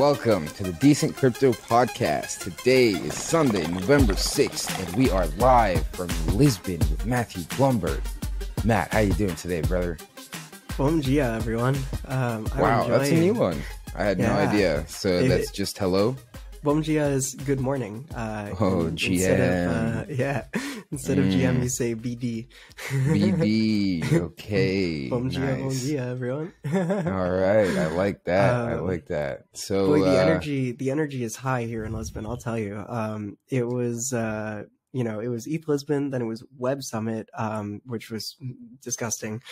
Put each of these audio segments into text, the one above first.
Welcome to the Decent Crypto Podcast. Today is Sunday, November 6th, and we are live from Lisbon with Matthew Blumberg. Matt, how you doing today, brother? Bom dia, everyone. Wow, that's a new one. I had no idea. So that's just hello? Bom dia is good morning. GM. Instead of GM, you say BD. BD, okay. Bom dia, nice. bom dia, everyone. All right, I like that. So boy, the energy is high here in Lisbon, I'll tell you. It was it was ETH Lisbon, then it was Web Summit, which was disgusting,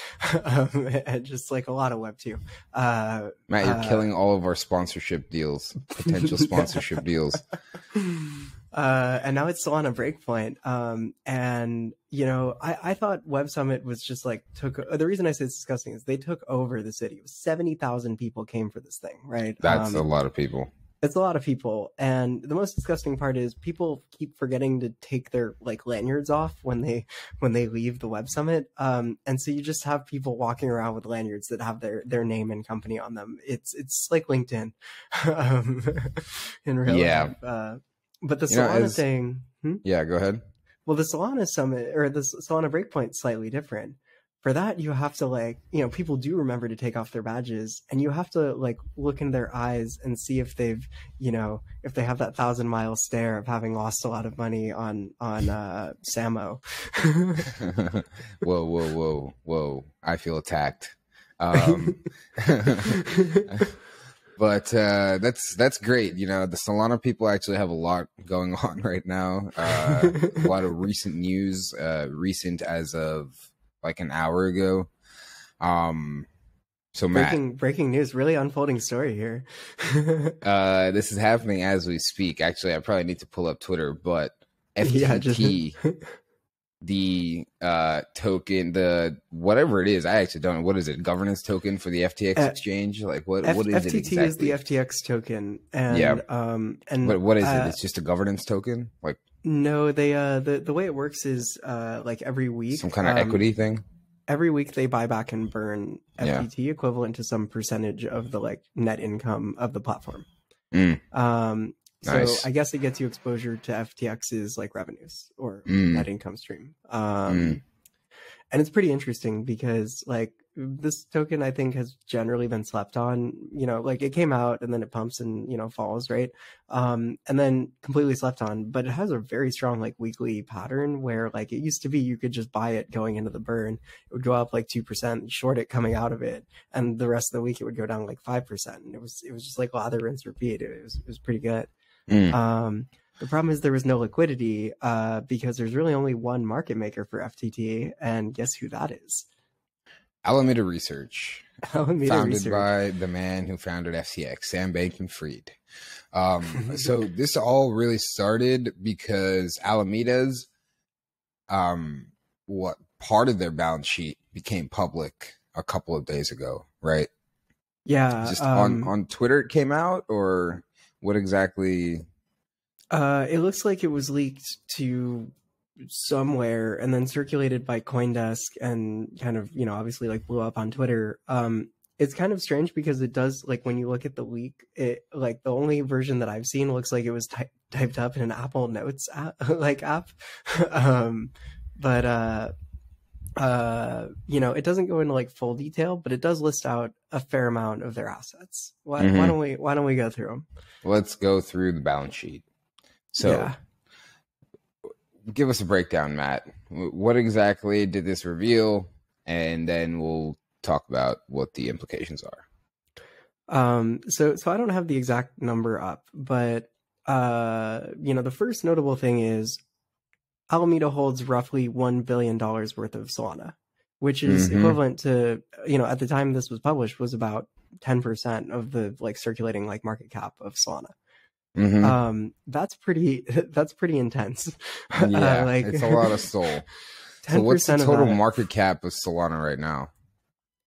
and just like a lot of Web 2. Matt, you're killing all of our sponsorship deals, potential sponsorship deals. And now it's Solana Breakpoint. And I thought Web Summit was just like the reason I say it's disgusting is they took over the city. It was 70,000 people came for this thing, right? That's a lot of people. It's a lot of people, and the most disgusting part is people keep forgetting to take their like lanyards off when they leave the Web Summit, and so you just have people walking around with lanyards that have their name and company on them. It's like LinkedIn, in real life. But the Solana thing, yeah, go ahead. Well, the Solana Summit or the Solana Breakpoint is slightly different. For that, you have to people do remember to take off their badges, and you have to look in their eyes and see if they've, if they have that 1,000-mile stare of having lost a lot of money on Samo. Whoa. I feel attacked. But that's great. The Solana people actually have a lot going on right now. A lot of recent news, recent as of like an hour ago. So Matt, breaking news, really unfolding story here. This is happening as we speak. Actually, I probably need to pull up Twitter, but FTT, the token, the whatever it is, I actually don't know. What is it? Governance token for the FTX exchange? Like what is FTT it exactly? Is the FTX token, and and what is it? It's just a governance token, like. No, they the way it works is every week some kind of equity thing. Every week they buy back and burn FTT equivalent to some percentage of the net income of the platform. Nice. So I guess it gets you exposure to FTX's revenues or net income stream. And it's pretty interesting because this token I think has generally been slept on. It came out and then it pumps and falls, right? And then completely slept on, but it has a very strong weekly pattern where it used to be you could just buy it going into the burn, it would go up 2%, short it coming out of it, and the rest of the week it would go down 5%. And it was just lather, rinse, repeat. It was pretty good. The problem is there was no liquidity because there's really only one market maker for FTT, and guess who that is? Alameda Research, founded by the man who founded FTX, Sam Bankman-Fried. So this all really started because Alameda's part of their balance sheet became public a couple of days ago, right? Yeah. Just on Twitter it came out, or what exactly? It looks like it was leaked to somewhere and then circulated by CoinDesk and kind of obviously blew up on Twitter. It's kind of strange because it does when you look at the leak, it the only version that I've seen looks like it was typed up in an Apple Notes app, but it doesn't go into full detail, but it does list out a fair amount of their assets. Why don't we go through them? Let's go through the balance sheet. So give us a breakdown, Matt. What exactly did this reveal? And then we'll talk about what the implications are. So I don't have the exact number up, but the first notable thing is Alameda holds roughly $1 billion worth of Solana, which is equivalent to, at the time this was published, was about 10% of the circulating market cap of Solana. That's pretty intense. Yeah, it's a lot of SOL. So what's the total market cap of Solana right now?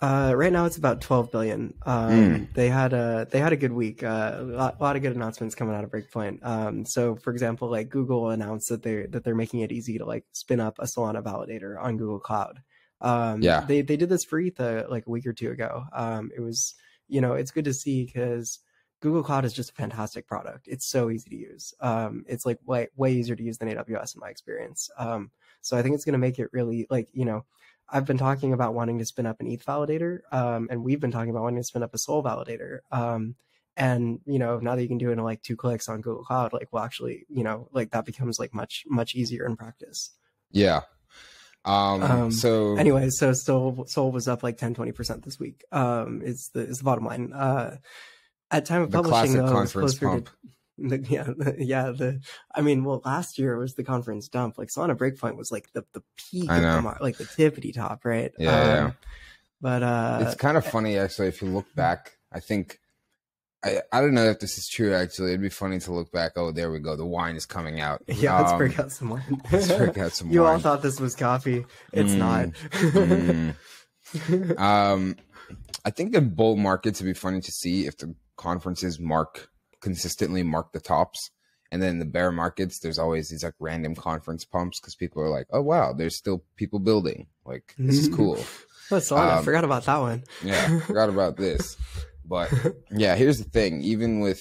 Right now it's about 12 billion. They had a good week. A lot of good announcements coming out of Breakpoint. So for example, Google announced that they're making it easy to spin up a Solana validator on Google Cloud. They did this for ETH a week or two ago. It was, it's good to see because Google Cloud is just a fantastic product. It's so easy to use. It's like way easier to use than AWS in my experience. So I think it's going to make it really, like, you know, I've been talking about wanting to spin up an ETH validator, and we've been talking about wanting to spin up a Sol validator. And, you know, now that you can do it in like 2 clicks on Google Cloud, like, well, actually, you know, like that becomes like much easier in practice. Yeah. So anyway, so Sol was up like 10-20% this week. Is the bottom line. At time of publishing, though, it was closer to I mean, well, last year was the conference dump. Like Solana Breakpoint was like the peak of the like the tippity top, right? Yeah. But it's kind of funny actually if you look back. I think I don't know if this is true actually. It'd be funny to look back. Oh, there we go. The wine is coming out. Yeah, let's break out some wine. Let's break out some You wine. all thought this was coffee. It's not. I think in bull markets it'd be funny to see if the conferences consistently mark the tops, and then in the bear markets there's always these like random conference pumps because people are like, oh wow, there's still people building, like this is cool. I forgot about that one. Yeah, forgot about this. But yeah, here's the thing. Even with,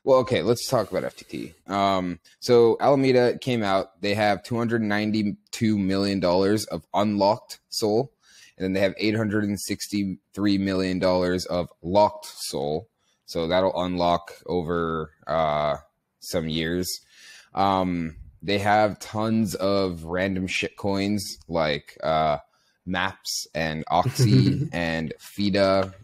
well, okay, let's talk about FTT. So Alameda came out. They have $292 million of unlocked SOL, and then they have $863 million of locked SOL. So that'll unlock over some years. They have tons of random shit coins like Maps and Oxy and FIDA.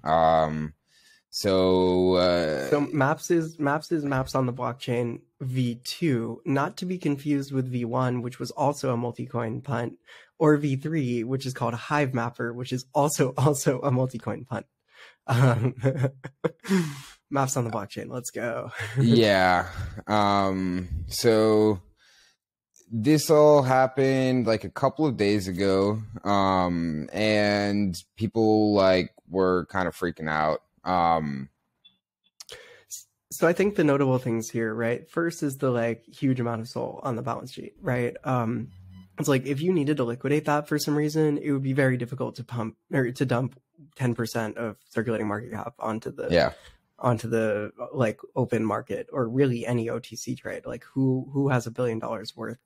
So Maps is Maps on the blockchain V2, not to be confused with V1, which was also a multi-coin punt, or V3, which is called Hive Mapper, which is also a multi-coin punt. Maps on the blockchain. Let's go. Yeah. So this all happened like a couple of days ago. And people like were kind of freaking out. So I think the notable things here, right? First is the like huge amount of SOL on the balance sheet, right? It's like if you needed to liquidate that for some reason, it would be very difficult to pump or to dump 10% of circulating market cap onto the like open market or really any OTC trade. Like who has $1 billion worth,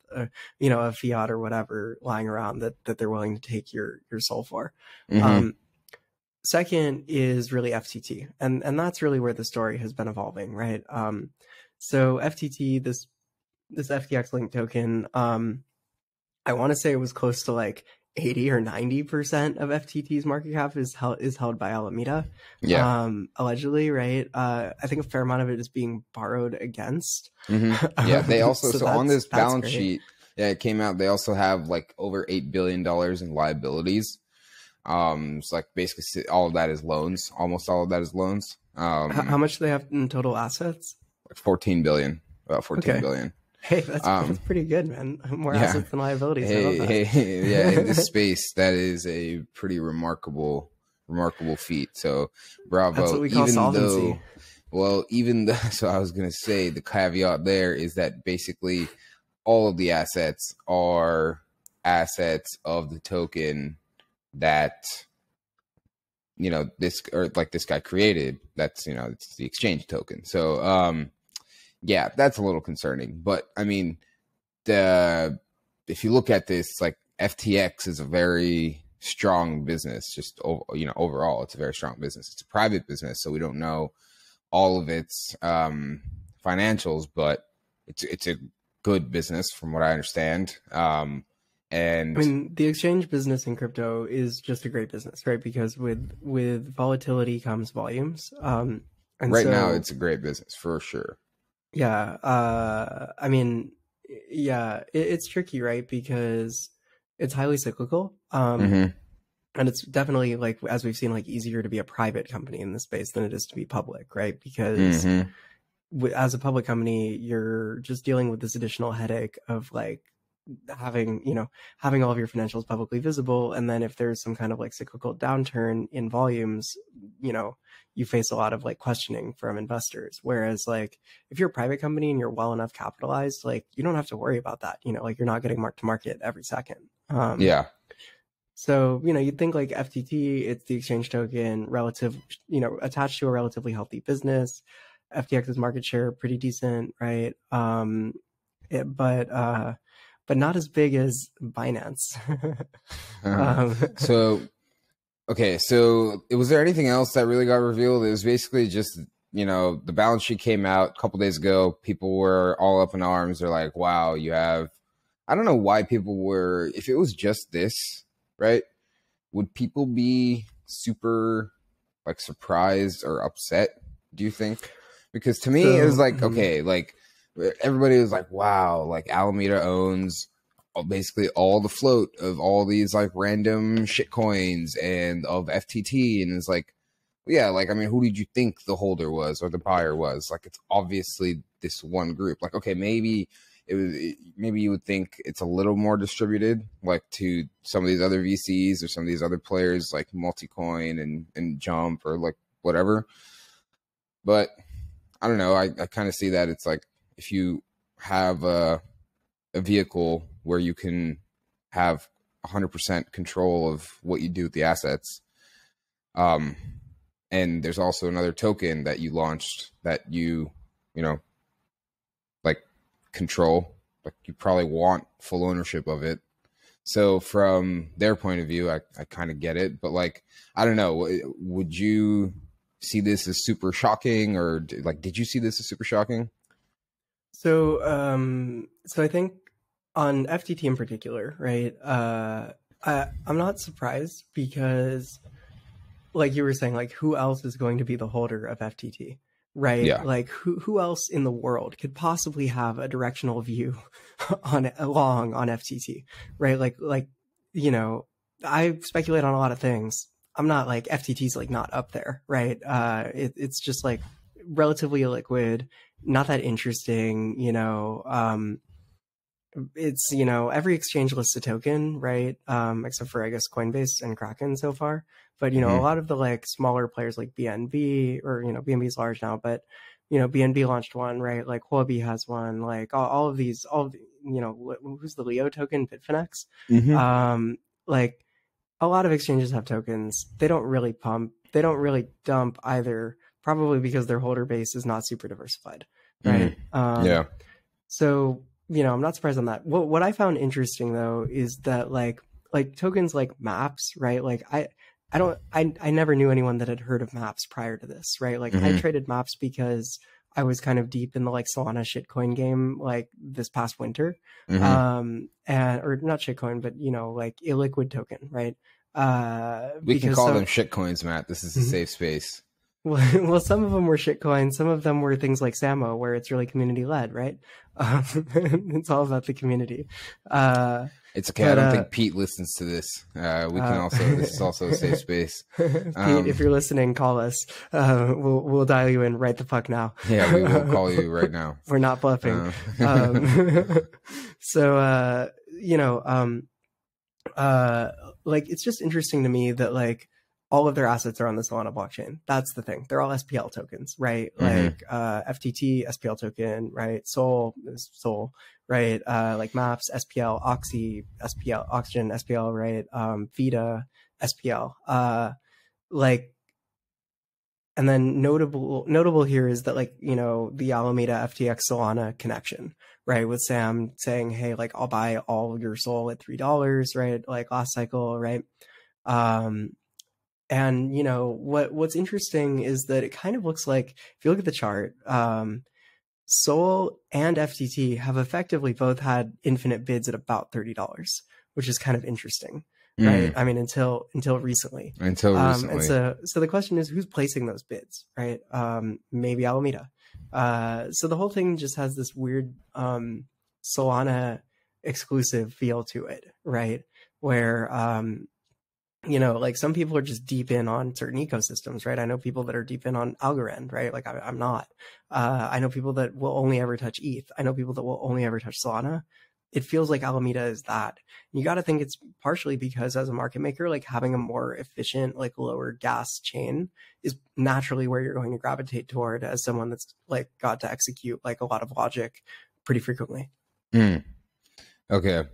you know, of fiat or whatever lying around that they're willing to take your SOL for. Second is really FTT, and that's really where the story has been evolving, right? So FTT, this FTX linked token, I want to say it was close to like 80 or 90% of FTT's market cap is held by Alameda, allegedly, right? I think a fair amount of it is being borrowed against. Yeah, they also so on this balance sheet, yeah, it came out. They also have like over $8 billion in liabilities. It's like basically all of that is loans. Almost all of that is loans. How much do they have in total assets? Like 14 billion, about 14 billion. Hey, that's pretty good, man. More assets than liabilities. Hey, yeah, in this space, that is a pretty remarkable feat. So bravo. That's what we call solvency. So I was going to say the caveat there is that basically all of the assets are assets of the token that, you know, this guy created. That's, you know, it's the exchange token. So, yeah, that's a little concerning, but I mean, if you look at this, like FTX is a very strong business, just, you know, overall, it's a very strong business. It's a private business, so we don't know all of its financials, but it's a good business from what I understand. And I mean, the exchange business in crypto is just a great business, right? Because with volatility comes volumes. And right now, it's a great business for sure. Yeah. I mean, yeah, it's tricky, right? Because it's highly cyclical. And it's definitely, like, as we've seen, like, easier to be a private company in this space than it is to be public, right? Because as a public company, you're just dealing with this additional headache of like having all of your financials publicly visible. And then if there's some kind of like cyclical downturn in volumes, you know, you face a lot of like questioning from investors. Whereas like if you're a private company and you're well enough capitalized, like you don't have to worry about that. You know, like you're not getting marked to market every second. So, you know, you'd think like FTT, it's the exchange token, attached to a relatively healthy business. FTX's market share pretty decent, right? But not as big as Binance. Okay, so was there anything else that really got revealed? It was basically just, the balance sheet came out a couple days ago. People were all up in arms. They're like, wow, I don't know why people were, if it was just this, right? Would people be super like surprised or upset, do you think? Because to me, it was like, okay, like everybody was like, wow, like Alameda owns basically all the float of all these like random shit coins and of FTT. And it's like, yeah, like, I mean, who did you think the holder was or the buyer was? Like, it's obviously this one group. Like, okay, maybe maybe you would think it's a little more distributed, like to some of these other VCs or some of these other players like Multicoin and Jump or like whatever. But I don't know. I kind of see that it's like if you have a vehicle where you can have 100% control of what you do with the assets. And there's also another token that you launched that like control, like you probably want full ownership of it. So from their point of view, I kind of get it, but like, I don't know, would you see this as super shocking, or like, did you see this as super shocking? So I think on FTT in particular, right? I'm not surprised because, like you were saying, like who else is going to be the holder of FTT, right? Yeah. Like who else in the world could possibly have a directional view on FTT, right? Like I speculate on a lot of things. I'm not like FTT's like not up there, right? It's just like relatively illiquid, not that interesting, it's every exchange lists a token, right? Except for I guess Coinbase and Kraken so far. But a lot of the like smaller players like BNB, or BNB is large now, but BNB launched one, right? Like Huobi has one, like all of these, who's the Leo token? Bitfinex. Like a lot of exchanges have tokens. They don't really pump, they don't really dump either, probably because their holder base is not super diversified, right? Yeah. So I'm not surprised on that. What I found interesting though is that like tokens like Maps, right? Like I never knew anyone that had heard of Maps prior to this, right? Like I traded Maps because I was kind of deep in the like Solana shitcoin game like this past winter. Or not shitcoin, but like illiquid token, right? We can call them shitcoins, Matt. This is a safe space. Well, some of them were shitcoins. Some of them were things like Samo, where it's really community led, right? It's all about the community. It's okay. I don't think Pete listens to this. This is also a safe space. Pete, if you're listening, call us. We'll dial you in right the fuck now. Yeah, we will call you right now. We're not bluffing. Like it's just interesting to me that like all of their assets are on the Solana blockchain. That's the thing. They're all SPL tokens, right? Like FTT, SPL token, right? Sol is Sol, right? Like Maps, SPL, Oxy, SPL, Oxygen, SPL, right? Vita, SPL. And then notable here is that like, the Alameda FTX Solana connection, right? With Sam saying, hey, like I'll buy all your Sol at $3, right? Like last cycle, right? And what's interesting is that it kind of looks like, if you look at the chart, Sol and FTT have effectively both had infinite bids at about $30, which is kind of interesting, right? I mean, until recently. And so the question is, who's placing those bids, right? Maybe Alameda. So the whole thing just has this weird Solana exclusive feel to it, right? Where like some people are just deep in on certain ecosystems, right? I know people that are deep in on Algorand, right? Like I'm not. I know people that will only ever touch ETH. I know people that will only ever touch Solana. It feels like Alameda is that. You got to think it's partially because as a market maker, like having a more efficient, like lower gas chain is naturally where you're going to gravitate toward as someone that's like got to execute like a lot of logic pretty frequently. Okay.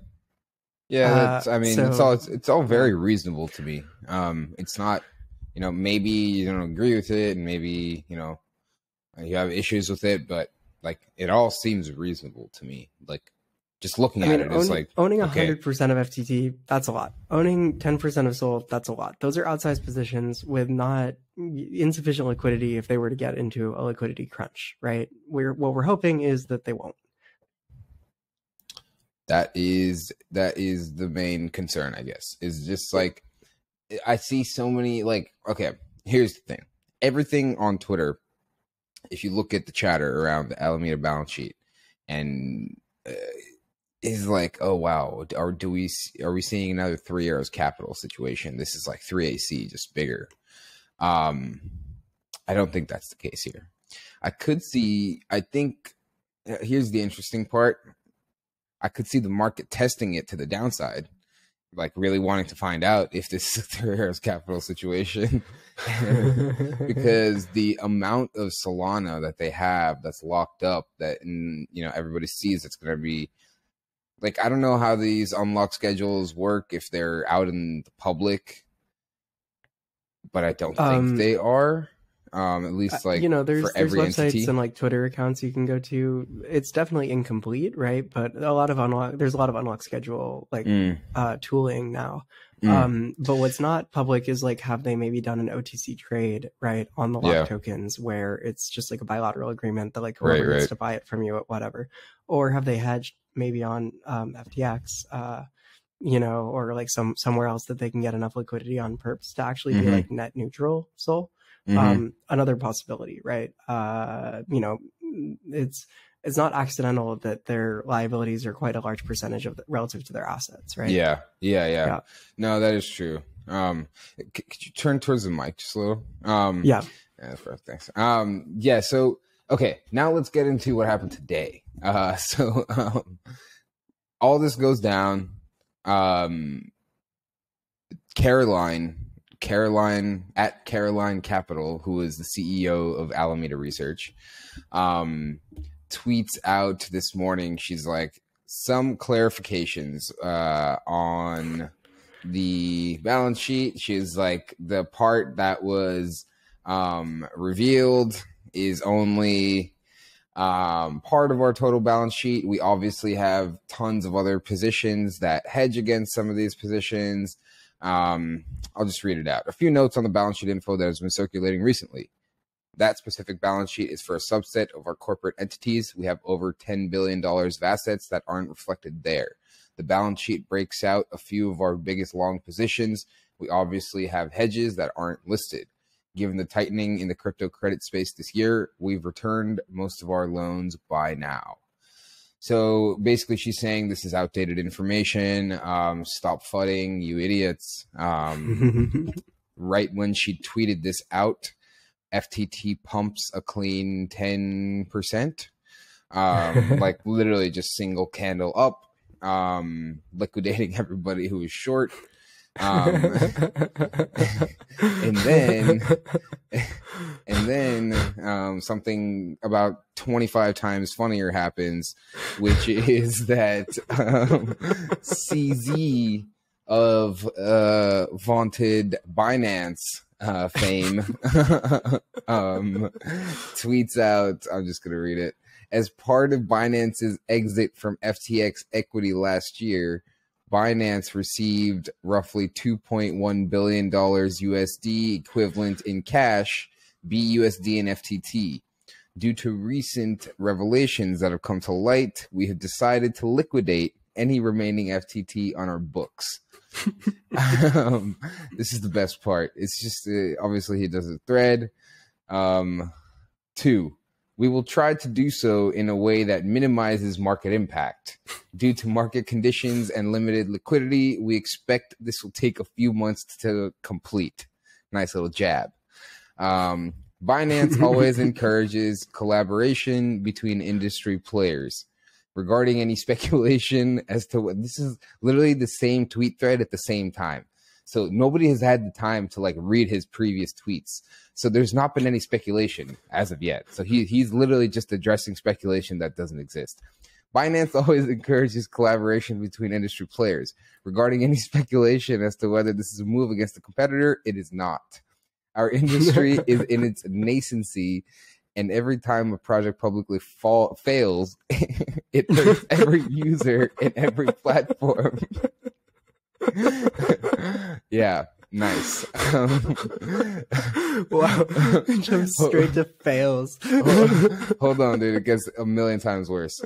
Yeah, it's all very reasonable to me. It's not, maybe you don't agree with it, and maybe You have issues with it, but like it all seems reasonable to me. Like just looking at it, it's like owning 100% of FTT, that's a lot. Owning 10% of Sol, that's a lot. Those are outsized positions with not insufficient liquidity if they were to get into a liquidity crunch, right? What we're hoping is that they won't. That is the main concern, I guess. Is just like I see so many like, okay, here's the thing. Everything on Twitter, if you look at the chatter around the Alameda balance sheet, and is like, oh wow, are we seeing another 3 Arrows Capital situation? This is like 3AC, just bigger. I don't think that's the case here. I think here's the interesting part. I could see the market testing it to the downside, like really wanting to find out if this is a 3 Arrows Capital situation. Because the amount of Solana that they have that's locked up, that everybody sees, it's going to be like, I don't know how these unlock schedules work if they're out in the public, but I don't think they are. At least like there's every websites entity and like Twitter accounts you can go to. It's definitely incomplete, right? But there's a lot of unlock schedule like tooling now. But what's not public is like, have they maybe done an OTC trade, right, on the lock tokens where it's just like a bilateral agreement that like whoever gets to buy it from you at whatever, or have they hedged maybe on FTX, or like somewhere else that they can get enough liquidity on perps to actually be like net neutral Sol. Another possibility, right? It's not accidental that their liabilities are quite a large percentage of relative to their assets, right? Yeah. No, that is true. Could you turn towards the mic just a little? Yeah, thanks. So okay, now let's get into what happened today. All this goes down. Caroline at Caroline Capital, who is the CEO of Alameda Research, tweets out this morning. She's like, some clarifications on the balance sheet. She's like, the part that was revealed is only part of our total balance sheet. We obviously have tons of other positions that hedge against some of these positions. I'll just read it out. A few notes on the balance sheet info that has been circulating recently. That specific balance sheet is for a subset of our corporate entities. We have over $10 billion of assets that aren't reflected there. The balance sheet breaks out a few of our biggest long positions. We obviously have hedges that aren't listed. Given the tightening in the crypto credit space this year, we've returned most of our loans by now. So basically she's saying this is outdated information. Stop fudding, you idiots. Right when she tweeted this out, FTT pumps a clean 10%. Like literally just single candle up, liquidating everybody who was short. And then something about 25 times funnier happens, which is that CZ of vaunted Binance fame tweets out, I'm just going to read it. As part of Binance's exit from FTX equity last year, Binance received roughly $2.1 billion USD equivalent in cash, BUSD, and FTT. Due to recent revelations that have come to light, we have decided to liquidate any remaining FTT on our books. This is the best part. It's just, obviously he does a thread. 2, we will try to do so in a way that minimizes market impact. Due to market conditions and limited liquidity, we expect this will take a few months to complete. Nice little jab. Binance always encourages collaboration between industry players. Regarding any speculation as to what, this is literally the same tweet thread at the same time. So nobody has had the time to like read his previous tweets. So there's not been any speculation as of yet. So he's literally just addressing speculation that doesn't exist. Binance always encourages collaboration between industry players. Regarding any speculation as to whether this is a move against a competitor, it is not. Our industry is in its nascency, and every time a project publicly fails, it hurts every user and every platform. Yeah, nice. Wow, jump straight to fails. Hold on, dude. It gets a million times worse.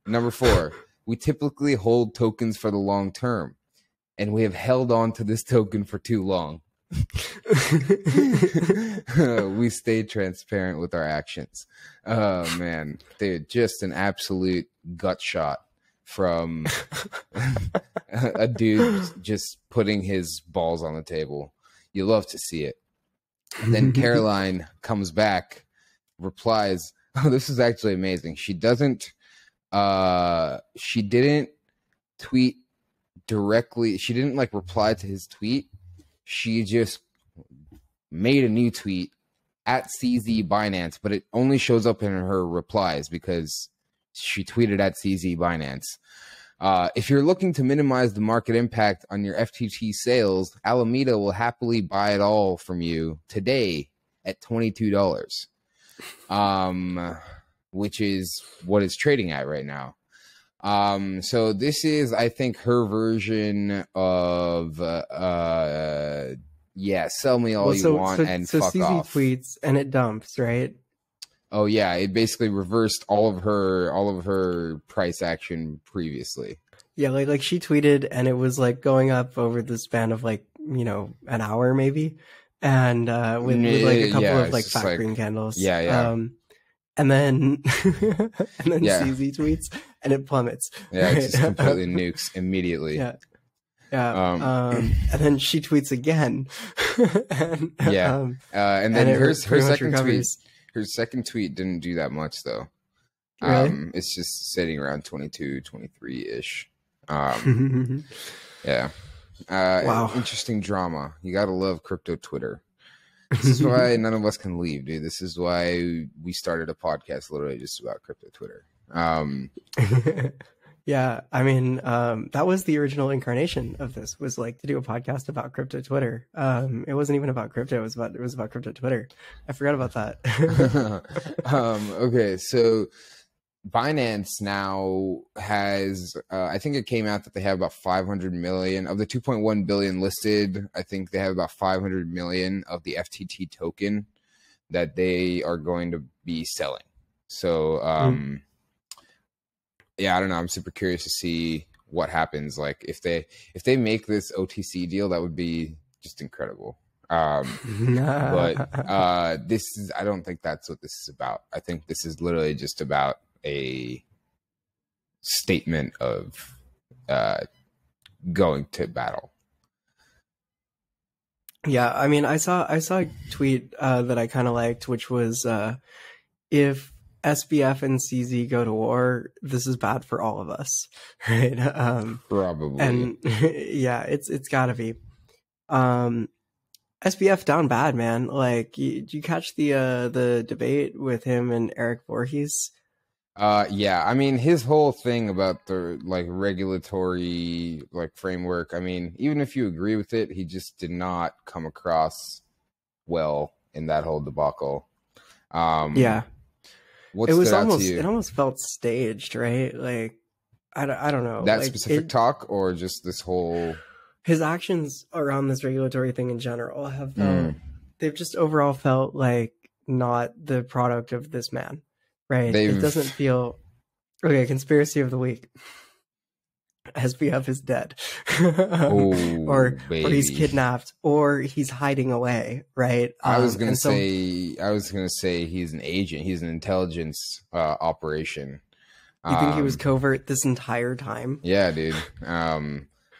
Number 4, we typically hold tokens for the long term, and we have held on to this token for too long. We stay transparent with our actions. Oh man, dude, just an absolute gut shot from a dude just putting his balls on the table. You love to see it. And then Caroline comes back, replies, oh, this is actually amazing. She didn't tweet directly. She didn't like reply to his tweet. She just made a new tweet at CZ Binance, but it only shows up in her replies because she tweeted at CZ Binance. If you're looking to minimize the market impact on your FTT sales, Alameda will happily buy it all from you today at $22, which is what it's trading at right now. So this is, I think, her version of, yeah, sell me all you want and fuck CZ off. tweets and it dumps, right? Oh yeah, it basically reversed all of her price action previously. Yeah, like she tweeted and it was like going up over the span of like, you know, an hour maybe, and with like a couple of like fat green candles. Yeah. And then CZ tweets and it plummets. Yeah, it just completely nukes immediately. Yeah. And then she tweets again. And then her second tweet didn't do that much though. Really? It's just sitting around 22, 23-ish. Yeah. Wow. Interesting drama. You gotta love crypto Twitter. This is why none of us can leave, dude. This is why we started a podcast literally just about crypto Twitter. Yeah, I mean, that was the original incarnation of this, was like to do a podcast about crypto Twitter. It wasn't even about crypto, it was about crypto Twitter. I forgot about that. Okay, so Binance now has, I think it came out that they have about 500 million of the 2.1 billion listed. I think they have about 500 million of the FTT token that they are going to be selling. So, yeah, I don't know. I'm super curious to see what happens. Like if they make this OTC deal, that would be just incredible. But this is, I don't think that's what this is about. I think this is literally just about a statement of going to battle. Yeah, I mean, I saw a tweet that I kind of liked, which was if SBF and CZ go to war, this is bad for all of us, right? Probably. And yeah, it's gotta be. SBF down bad, man. Like, did you catch the debate with him and Eric Voorhees? Yeah, I mean, his whole thing about the like regulatory like framework, I mean, even if you agree with it, he just did not come across well in that whole debacle. Yeah. What stood out to you? It almost felt staged, right? Like, I don't know. That like, specific talk, or just this whole... His actions around this regulatory thing in general have felt, they've just overall felt like not the product of this man, right? It doesn't feel... Okay, conspiracy of the week. SBF is dead. or he's kidnapped, or he's hiding away, right? I was gonna say he's an agent. He's an intelligence operation. You think he was covert this entire time? Yeah, dude.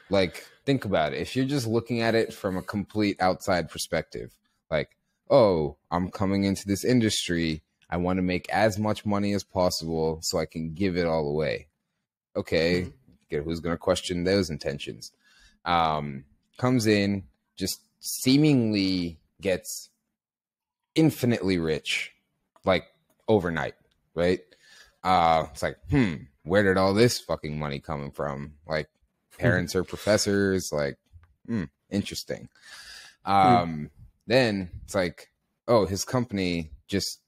Like, think about it. If you're just looking at it from a complete outside perspective, like, oh, I'm coming into this industry, I want to make as much money as possible so I can give it all away. Okay. Who's going to question those intentions? Comes in, just seemingly gets infinitely rich, like overnight, right? It's like, where did all this fucking money coming from? Like, parents are professors, like, interesting. Then it's like, oh, his company just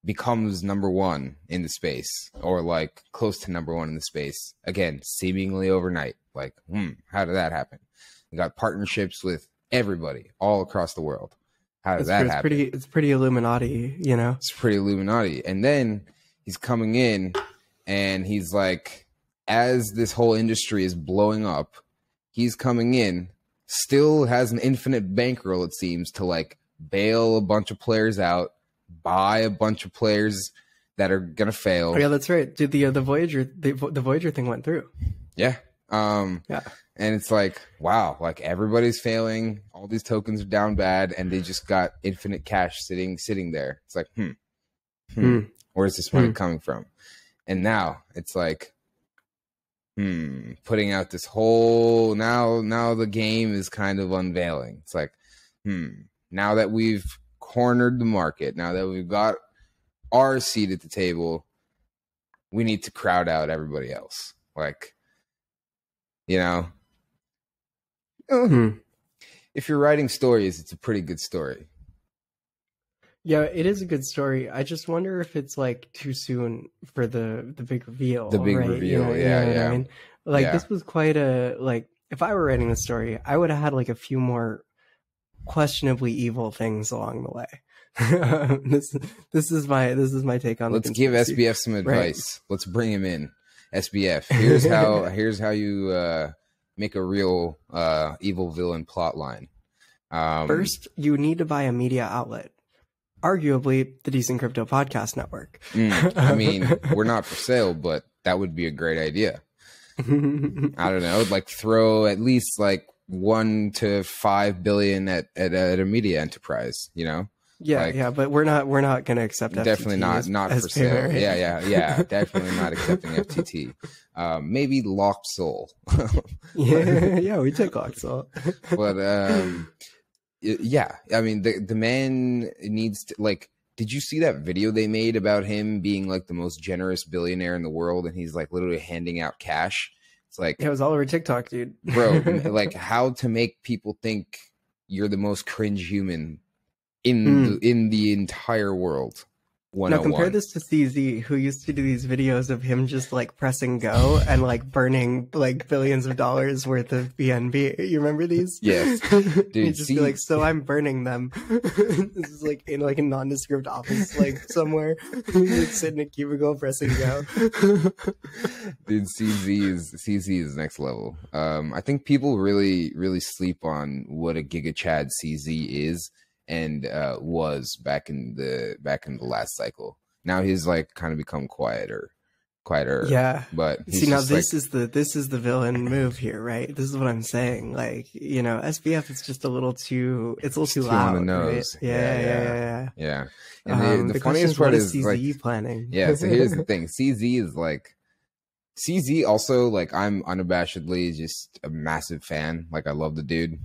becomes number one in the space, or like close to number one in the space, again, seemingly overnight. Like, how did that happen? We got partnerships with everybody all across the world. How did that happen? It's pretty Illuminati, you know? It's pretty Illuminati. And then he's coming in and he's like, as this whole industry is blowing up, he's coming in, still has an infinite bankroll, it seems, to like bail a bunch of players out, buy a bunch of players that are gonna fail. Oh, yeah, that's right. Dude, the Voyager thing went through. Yeah. Yeah. And it's like, wow, like everybody's failing, all these tokens are down bad, and they just got infinite cash sitting there. It's like, where's this money coming from? And now it's like, putting out this whole, now the game is kind of unveiling. It's like, now that we've cornered the market, now that we've got our seat at the table, we need to crowd out everybody else. Like, you know, if you're writing stories, it's a pretty good story. Yeah, it is a good story. I just wonder if it's like too soon for the big reveal. The big reveal, you know what I mean? Like, this was quite a, like, if I were writing the story, I would have had like a few more questionably evil things along the way. This is my take on. Let's give SBF some advice. Right? Let's bring him in. SBF, here's how you make a real evil villain plot line. First, you need to buy a media outlet. Arguably, the Decent Crypto Podcast Network. I mean, we're not for sale, but that would be a great idea. I don't know, like throw at least like 1 to 5 billion at a media enterprise, you know? Yeah, like, yeah, but we're not going to accept FTT. Definitely not for sale. Right? Yeah, definitely not accepting FTT. Maybe Locked Soul. yeah, we take Locked Soul. But yeah, I mean, the man needs to, like, did you see that video they made about him being like the most generous billionaire in the world, and he's like literally handing out cash? It's like, yeah, it was all over TikTok, dude. Bro, like how to make people think you're the most cringe human in the entire world. Now compare this to CZ, who used to do these videos of him just like pressing go and like burning like billions of dollars worth of BNB. You remember these? Yes. Dude, he'd just be like, so I'm burning them. This is like in like a nondescript office, like somewhere. Like sitting in a cubicle pressing go. Dude, CZ is next level. I think people really sleep on what a Giga Chad CZ is. And was back in the last cycle. Now he's like kind of become quieter. Yeah, but see, now this is the villain move here, right? This is what I'm saying. Like, you know, SBF is just a little too loud. On the nose. Right? Yeah. And the funniest part is CZ like, planning. Yeah. So here's the thing: CZ is like. CZ also, like, I'm unabashedly just a massive fan. Like, I love the dude.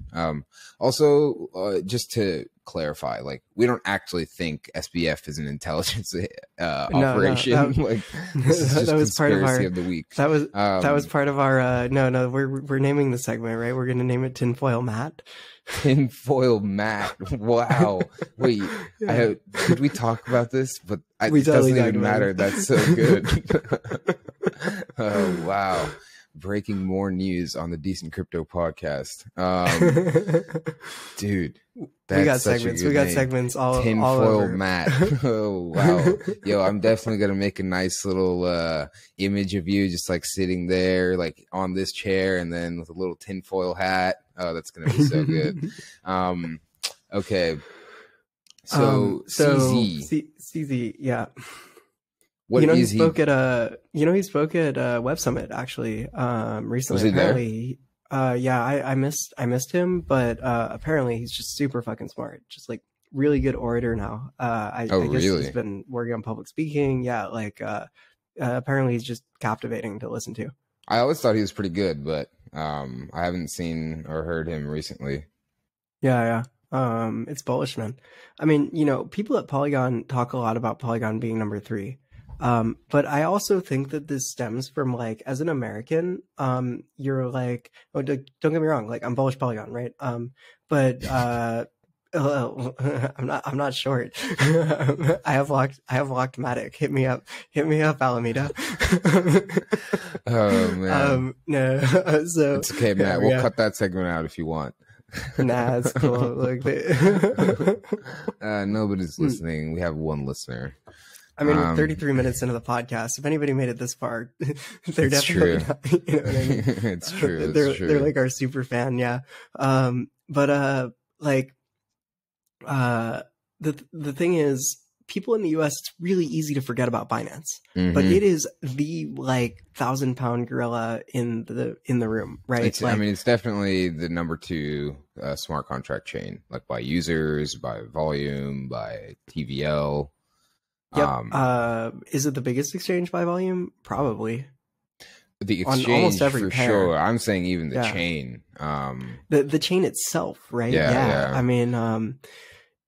Also, just to clarify, like, we don't actually think SBF is an intelligence operation. No, like, this is just that was part of our of the week. That was part of our. No, we're naming the segment, right? We're gonna name it Tinfoil Matt. Tinfoil Matt. Wow. Wait, did we talk about this? But it doesn't even matter. That's so good. Oh, wow. Breaking more news on the Decent Crypto Podcast. Dude, we got segments. We got name. Segments all Tinfoil over. Matt. Oh, wow. Yo, I'm definitely going to make a nice little image of you just like sitting there, like on this chair, and then with a little tinfoil hat. Oh, that's going to be so good. Okay. So CZ, yeah. What he is spoke at Web Summit actually recently. Was he apparently, there? Yeah, I missed him, but apparently he's just super fucking smart. Just like really good orator now. I guess really? He's been working on public speaking. Yeah, like apparently he's just captivating to listen to. I always thought he was pretty good, but I haven't seen or heard him recently. Yeah. It's bullish, man. I mean, you know, people at Polygon talk a lot about Polygon being number 3. But I also think that this stems from, like, as an American, you're like, oh, don't get me wrong, like, I'm bullish Polygon, right? But I'm not short. I have locked Matic. Hit me up, Alameda. Oh man. No. So it's okay, Matt. We'll cut that segment out if you want. Nah, it's cool. Like nobody's listening. We have one listener. I mean, we're 33 minutes into the podcast. If anybody made it this far, they're definitely not, you know what I mean? It's true. They're like our super fan. Yeah. The thing is, people in the US, it's really easy to forget about Binance, but it is the like 1,000-pound gorilla in the room, right? It's definitely the number 2 smart contract chain, like by users, by volume, by TVL. Yep. Is it the biggest exchange by volume? Probably. The exchange on almost every for pair. Sure. I'm saying even the chain. The chain itself, right? Yeah. I mean,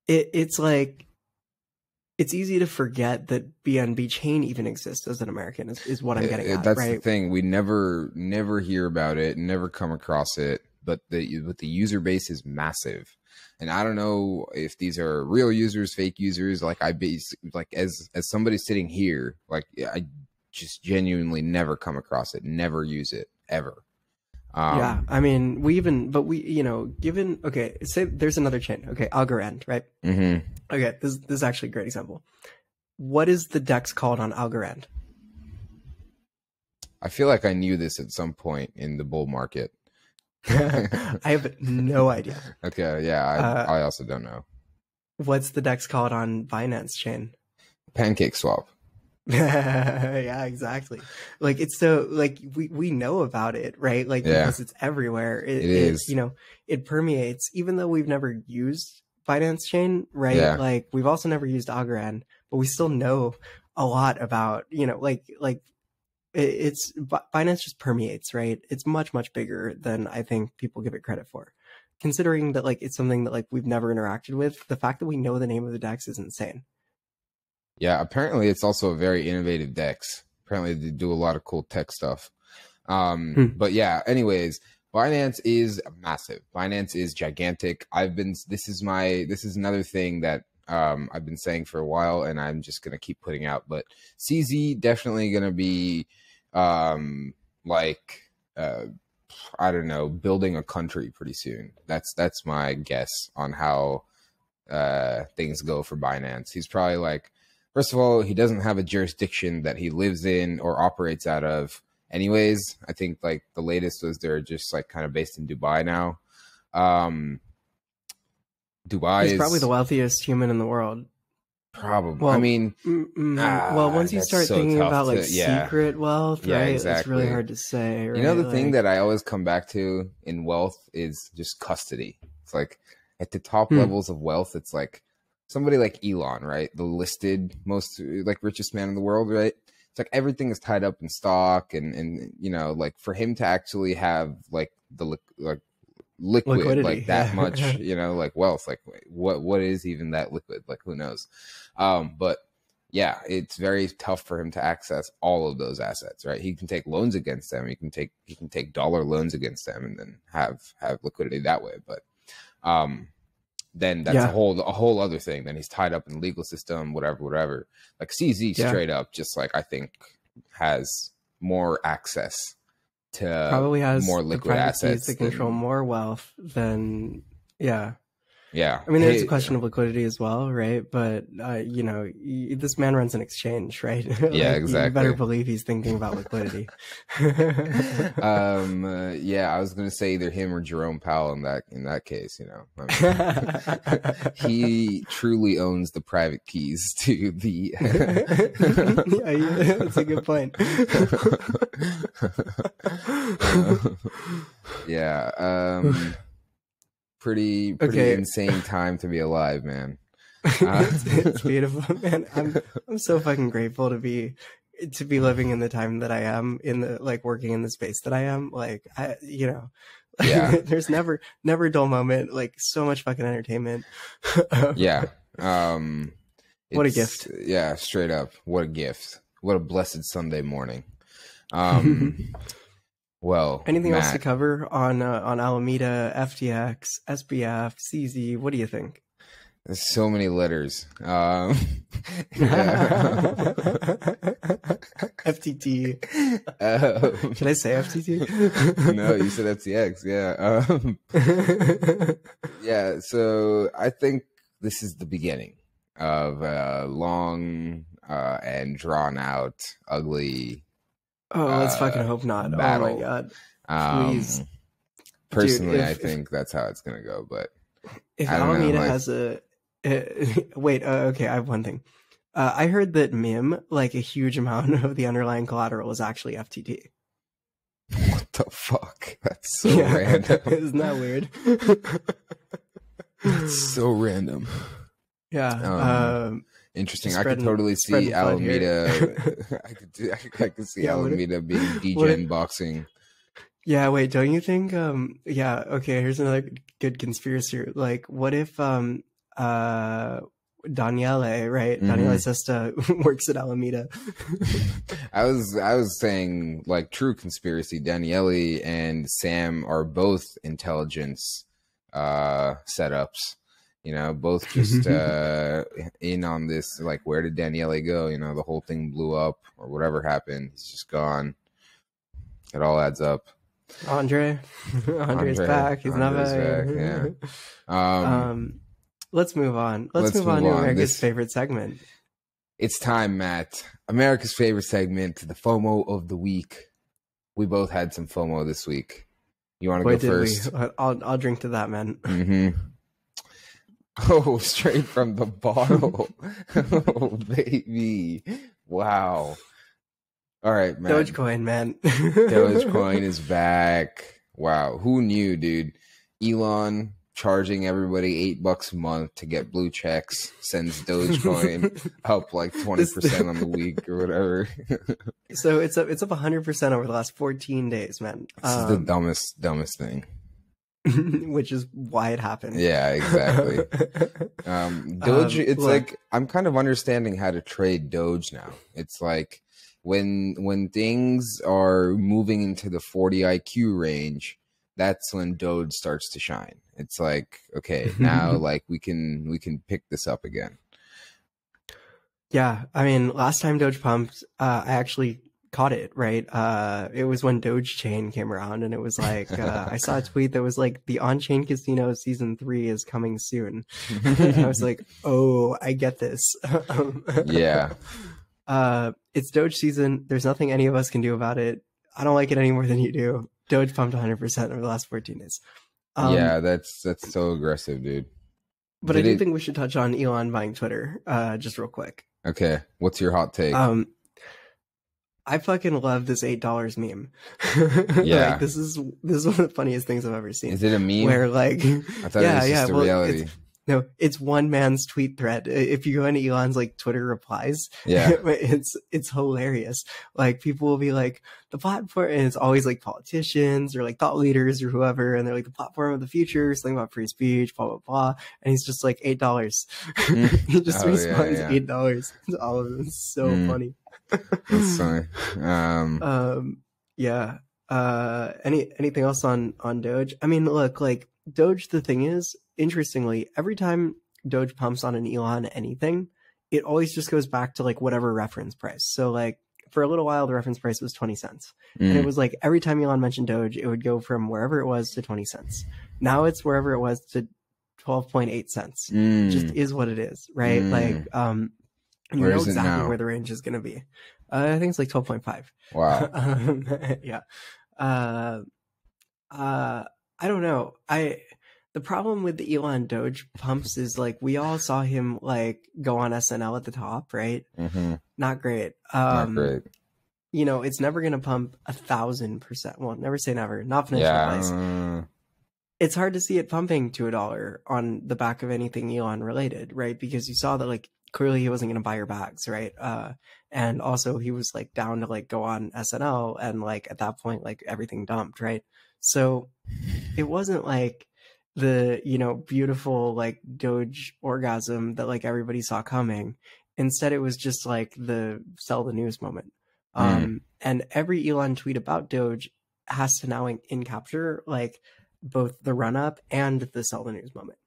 it's like, it's easy to forget that BNB chain even exists as an American is what I'm getting at. That's right? the thing. We never hear about it, never come across it, but the user base is massive. And I don't know if these are real users, fake users. Like as somebody sitting here, like I just genuinely never come across it, never use it ever. Yeah, I mean, okay, say there's another chain. Okay, Algorand, right? Mm-hmm. Okay, this is actually a great example. What is the DEX called on Algorand? I feel like I knew this at some point in the bull market. I have no idea. Okay, yeah, I also don't know. What's the DEX called on Binance chain? Pancake swap. Yeah, exactly. Like it's so like we know about it, right? Like because it's everywhere. It is. You know, it permeates. Even though we've never used Binance chain, right? Yeah. Like we've also never used Algorand, but we still know a lot about, you know, like it's Binance just permeates, right? It's much bigger than I think people give it credit for. Considering that like it's something that like we've never interacted with, the fact that we know the name of the DEX is insane. Yeah, apparently it's also a very innovative DEX. Apparently they do a lot of cool tech stuff. But yeah, anyways, Binance is massive. Binance is gigantic. This is another thing that I've been saying for a while, and I'm just gonna keep putting out. But CZ definitely gonna be I don't know, building a country pretty soon. That's my guess on how things go for Binance. He's probably like, first of all, he doesn't have a jurisdiction that he lives in or operates out of. Anyways, I think like the latest was they're just like kind of based in Dubai now. Dubai He's probably the wealthiest human in the world. Probably. Well, I mean, once you start thinking about like secret wealth, right? Exactly. It's really hard to say. Right? You know, the thing that I always come back to in wealth is just custody. It's like at the top levels of wealth, it's like somebody like Elon, right? The listed most like richest man in the world, right? It's like everything is tied up in stock, and you know, like for him to actually have like the liquidity, like that much, you know, like wealth, like what is even that liquid? Like who knows? But yeah, it's very tough for him to access all of those assets, right? He can take loans against them. He can take dollar loans against them, and then have liquidity that way. But then that's a whole other thing. Then he's tied up in the legal system, whatever. Like CZ straight up, just like I think has more access to probably has more liquid assets to control more wealth than yeah. I mean, there's a question of liquidity as well, right? But you know, this man runs an exchange, right? Yeah, exactly. You better believe he's thinking about liquidity. Yeah, I was gonna say either him or Jerome Powell in that case. You know, I mean, he truly owns the private keys to the. Yeah, that's a good point. Yeah. Pretty insane time to be alive, man. It's beautiful, man. I'm so fucking grateful to be living in the time that I am, in the like working in the space that I am. Like there's never a dull moment. Like so much fucking entertainment. Yeah. What a gift. Yeah, straight up. What a gift. What a blessed Sunday morning. Well, anything Matt, else to cover on Alameda, FTX, SBF, CZ? What do you think? There's so many letters. FTT. Can I say FTT? No, you said FTX. Yeah. Yeah. So I think this is the beginning of a long and drawn out, ugly. Oh, let's fucking hope not. Battle. Oh my god. Please. Personally, dude, I think that's how it's gonna go. But if Alameda has a wait, okay, I have one thing. I heard that MIM, like a huge amount of the underlying collateral, is actually FTT. What the fuck? That's so random. Isn't that weird? That's so random. Yeah. Interesting. I could totally see Alameda. I could see Alameda being degen boxing. Yeah, wait, don't you think yeah, okay, here's another good conspiracy. Like, what if Daniele, right? Daniele Sesta works at Alameda. I was saying, like, true conspiracy, Daniele and Sam are both intelligence setups. You know, both just in on this, like, where did Daniele go? You know, the whole thing blew up or whatever happened. He's just gone. It all adds up. Andre's back. He's not back. Yeah. Let's move on. Let's move on to America's favorite segment. It's time, Matt. America's favorite segment, the FOMO of the week. We both had some FOMO this week. You want to go first? I'll drink to that, man. Mm-hmm. Oh, straight from the bottle. Oh, baby. Wow. All right, man. Dogecoin, man. Dogecoin is back. Wow. Who knew, dude? Elon charging everybody $8 a month to get blue checks sends Dogecoin up like 20% on the week or whatever. So it's up 100% over the last 14 days, man. This is the dumbest thing. Which is why it happened. Yeah, exactly. Doge, it's like, I'm kind of understanding how to trade Doge now. It's like when things are moving into the 40 IQ range, that's when Doge starts to shine. It's like, okay, now like we can pick this up again. Yeah, I mean, last time Doge pumped, I actually caught it, right? It was when Doge Chain came around, and it was like I saw a tweet that was like, the on-chain casino season 3 is coming soon. And I was like, oh, I get this. Yeah. It's Doge season. There's nothing any of us can do about it. I don't like it any more than you do. Doge pumped 100% over the last 14 days. Yeah, that's so aggressive, dude. But I do think we should touch on Elon buying Twitter, just real quick. Okay, what's your hot take? I fucking love this $8 meme. Yeah, like, this is one of the funniest things I've ever seen. Is it a meme? Where like, I thought it was just a reality. No, it's one man's tweet thread. If you go into Elon's like Twitter replies, yeah, it's hilarious. Like, people will be like, the platform, and it's always like politicians or like thought leaders or whoever, and they're like, the platform of the future, something about free speech, blah blah blah, and he's just like $8. He just responds $8 to all of them. It's so funny. That's funny. Yeah. Anything else on Doge? I mean, look, like, Doge, the thing is, interestingly, every time Doge pumps on an Elon anything, it always just goes back to like whatever reference price. So like for a little while, the reference price was 20 cents. And it was like every time Elon mentioned Doge, it would go from wherever it was to 20 cents. Now it's wherever it was to 12.8 cents. It just is what it is, right? Like, and you know exactly where the range is going to be. I think it's like 12.5. Wow. Yeah. I don't know. The problem with the Elon Doge pumps is like, we all saw him like go on SNL at the top, right? Not great. Not great. You know, it's never going to pump 1,000%. Well, never say never. Not financial advice. It's hard to see it pumping to $1 on the back of anything Elon related, right? Because you saw that like clearly he wasn't going to buy your bags, right? And also he was like down to like go on SNL, and like at that point like everything dumped, right? So it wasn't like the, you know, beautiful like Doge orgasm that like everybody saw coming. Instead, it was just like the sell the news moment. And every Elon tweet about Doge has to now in capture like both the run up and the sell the news moment.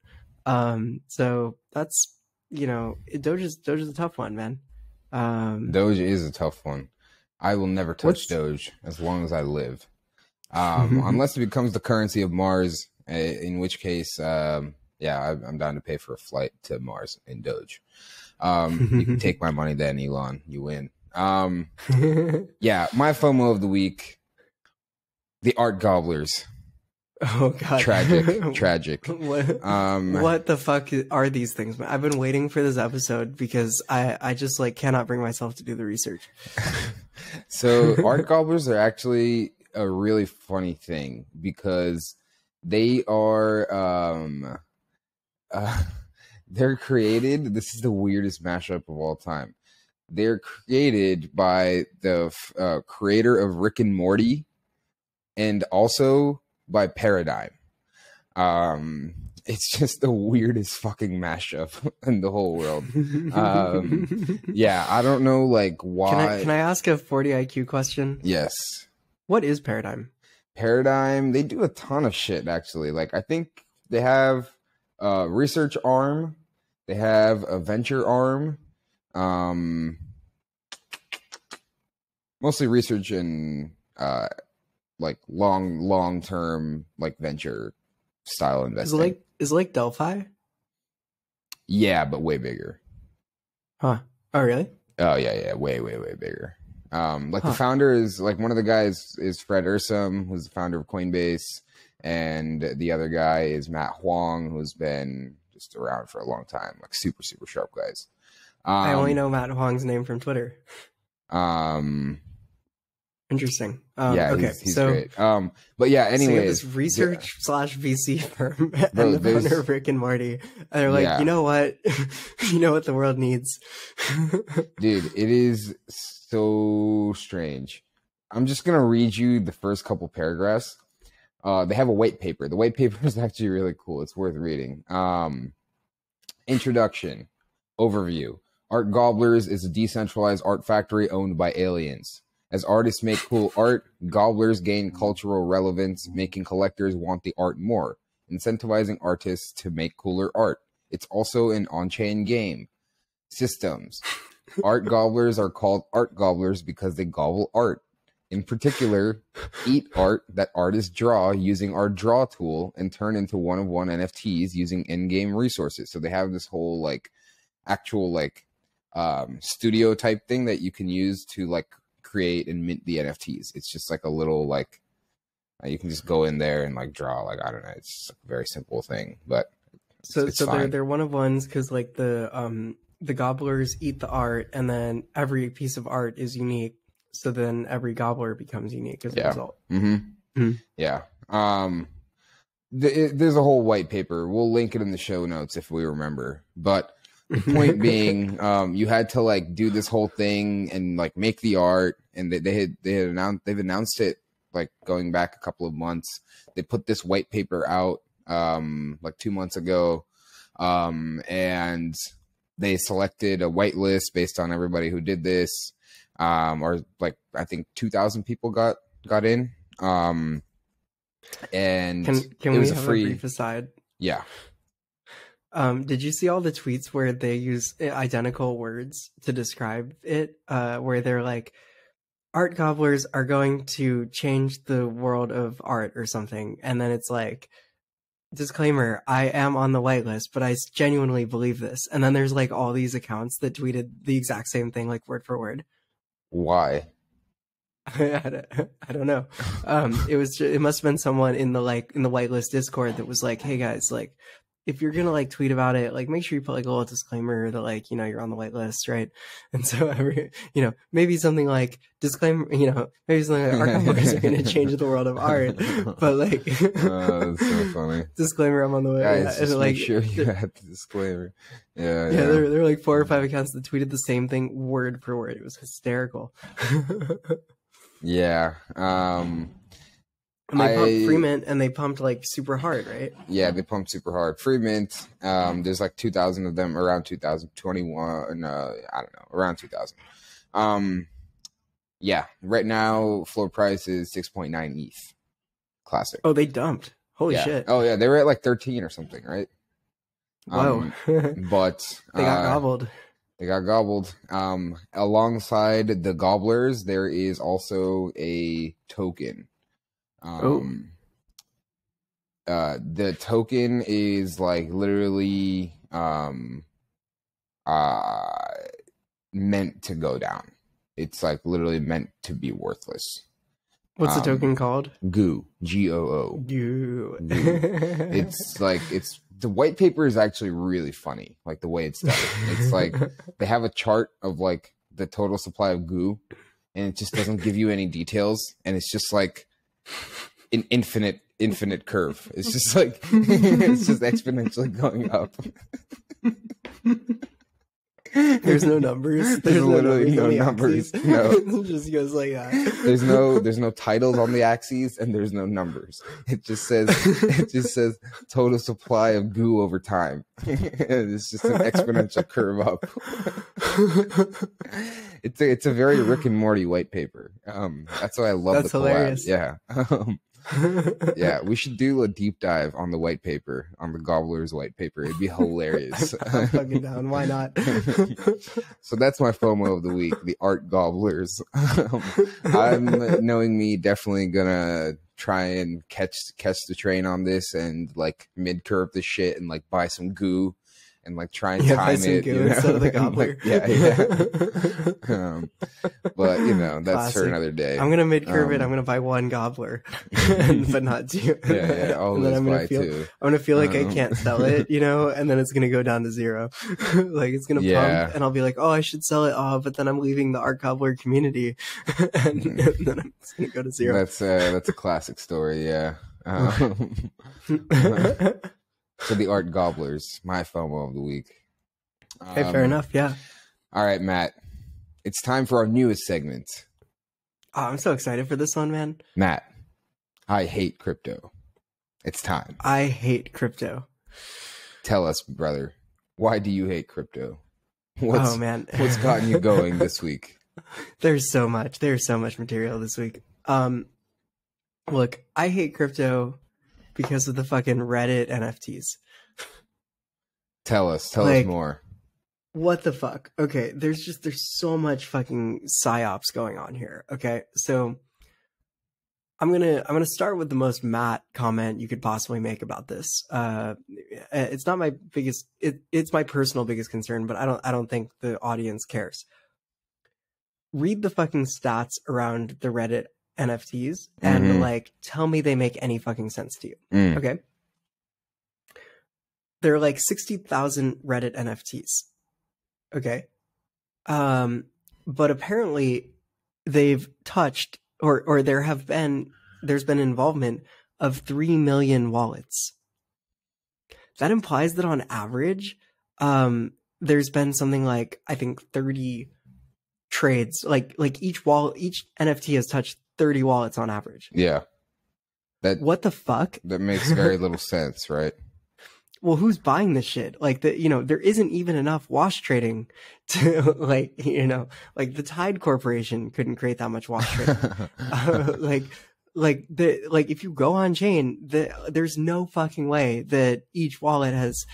So that's, Doge is a tough one, man. Doge is a tough one. I will never touch Doge as long as I live. Unless it becomes the currency of Mars, in which case, I'm down to pay for a flight to Mars in Doge. You can take my money then, Elon. You win. Yeah, my FOMO of the week, the Art Gobblers. Oh god, tragic. What the fuck are these things, man? I've been waiting for this episode because I just like cannot bring myself to do the research. So Art Gobblers are actually a really funny thing because they are they're created. This is the weirdest mashup of all time. They're created by the creator of Rick and Morty, and also by Paradigm. It's just the weirdest fucking mashup in the whole world. Yeah, I don't know like why. Can I ask a 40 IQ question? Yes. What is Paradigm? Paradigm, they do a ton of shit actually. Like I think they have a research arm, they have a venture arm, mostly research and like long term like venture style investing. Is it like Delphi? Yeah, but way bigger. Huh. Oh really? Oh yeah, way bigger. The founder is like one of the guys is Fred Ursum, who's the founder of Coinbase, and the other guy is Matt Huang, who's been just around for a long time, like super sharp guys. I only know Matt Huang's name from Twitter. Interesting. Yeah, okay, he's great. But yeah, anyway, so this research / VC firm and the founder of Rick and Morty, and they're like, you know what, you know what the world needs, dude. It is so strange. I'm just gonna read you the first couple paragraphs. They have a white paper. The white paper is actually really cool. It's worth reading. Introduction, overview. Art Gobblers is a decentralized art factory owned by aliens. As artists make cool art, gobblers gain cultural relevance, making collectors want the art more, incentivizing artists to make cooler art. It's also an on-chain game. Systems. Art gobblers are called art gobblers because they gobble art. In particular, eat art that artists draw using our draw tool and turn into one-of-one NFTs using in-game resources. So they have this whole like actual like studio type thing that you can use to like create and mint the NFTs. It's just like a little like you can just go in there and like draw, like I don't know, it's just a very simple thing, but it's they're one of ones because like the gobblers eat the art and then every piece of art is unique, so then every gobbler becomes unique as a result. Yeah. There's a whole white paper. We'll link it in the show notes if we remember, but the point being, you had to like do this whole thing and like make the art, and they've announced it like going back a couple of months. They put this white paper out like 2 months ago, and they selected a whitelist based on everybody who did this, or like I think 2,000 people got in, and can we have a brief aside? Yeah. Did you see all the tweets where they use identical words to describe it? Where they're like, art gobblers are going to change the world of art or something. And then it's like, disclaimer, I am on the whitelist, but I genuinely believe this. And then there's like all these accounts that tweeted the exact same thing, like word for word. Why? I don't know. It must have been someone in the whitelist Discord that was like, hey guys, like, if you're gonna like tweet about it, like make sure you put like a little disclaimer that like, you know, you're on the whitelist, right? And so maybe something like disclaimer, maybe something like art gobblers are gonna change the world of art, but like, that's so funny. Disclaimer, I'm on the whitelist. Guys, just make sure you have the disclaimer. Yeah. There were like 4 or 5 accounts that tweeted the same thing word for word. It was hysterical. Yeah. And they pumped free mint, and they pumped like super hard, right? Yeah, they pumped super hard. Free mint, there's like 2,000 of them, around 2021. I don't know, around 2,000. Yeah, right now floor price is 6.9 ETH. Classic. Oh, they dumped. Holy shit. Oh yeah, they were at like 13 or something, right? Whoa. But they got gobbled. They got gobbled. Alongside the gobblers, there is also a token. The token is like literally meant to go down. It's like literally meant to be worthless. What's the token called? Goo. Goo. Goo. It's like, the white paper is actually really funny, like the way it's done. It's like they have a chart of like the total supply of goo, and it just doesn't give you any details, and it's just like an infinite curve. It's just like it's just exponentially going up. There's no numbers. There's literally no numbers. No. It just goes like that. There's no titles on the axes, and there's no numbers. It just says total supply of goo over time. It's just an exponential curve up. It's a very Rick and Morty white paper. That's why I love the collab. Hilarious. Yeah. Yeah, we should do a deep dive on the white paper, on the Gobblers white paper. It'd be hilarious. I'm fucking down. Why not? So that's my FOMO of the week, the Art Gobblers. I'm, knowing me, definitely gonna try and catch the train on this and like mid curve the shit and like buy some goo and like try and time it, you know? Instead of the gobbler. But you know, that's Classic. for another day. I'm gonna mid curve it. I'm gonna buy one gobbler, but not two. Yeah. And then I'm gonna feel like I can't sell it, you know, and then it's gonna go down to zero. Like it's gonna pump, and I'll be like, oh, I should sell it. Oh, but then I'm leaving the art gobbler community, and then I'm just gonna go to zero. That's a classic story. Yeah. So the Art Gobblers, my FOMO of the week. Okay, fair enough. Yeah. All right, Matt. It's time for our newest segment. Oh, I'm so excited for this one, man. Matt, I hate crypto. It's time. I hate crypto. Tell us, brother, why do you hate crypto? Oh, man. What's gotten you going this week? There's so much material this week. Look, I hate crypto because of the fucking Reddit NFTs. Tell us more. What the fuck? Okay, there's so much fucking psyops going on here. Okay, so I'm gonna start with the most Matt comment you could possibly make about this. It's not my biggest. It's my personal biggest concern, but I don't think the audience cares. Read the fucking stats around the Reddit NFTs and like tell me they make any fucking sense to you. Okay, there are like 60,000 Reddit NFTs. Okay. But apparently they've touched or there's been involvement of 3 million wallets. That implies that on average, there's been something like, I think 30 trades, like each NFT has touched 30 wallets on average. Yeah. What the fuck? That makes very little sense, right? Well, who's buying this shit? Like there isn't even enough wash trading to like the Tide Corporation couldn't create that much wash trading. If you go on chain, there's no fucking way that each wallet has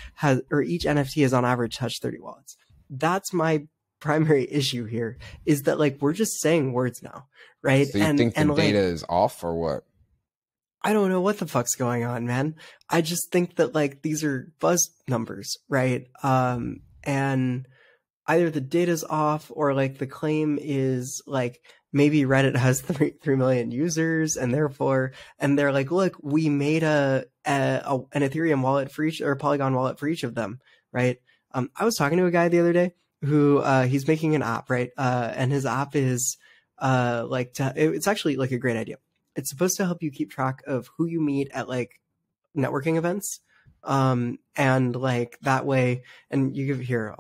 or each NFT has on average touched 30 wallets. That's my primary issue here, is that like we're just saying words now, right? So you think the data is off or what? I don't know what the fuck's going on, man. I just think that like these are buzz numbers, right? And either the data's off or like the claim is like maybe Reddit has 3 million users and they're like, look, we made an Ethereum wallet for each or a Polygon wallet for each of them, right? I was talking to a guy the other day who he's making an app, right? And his app is it's actually like a great idea. It's supposed to help you keep track of who you meet at like networking events. And like that way, and you give here,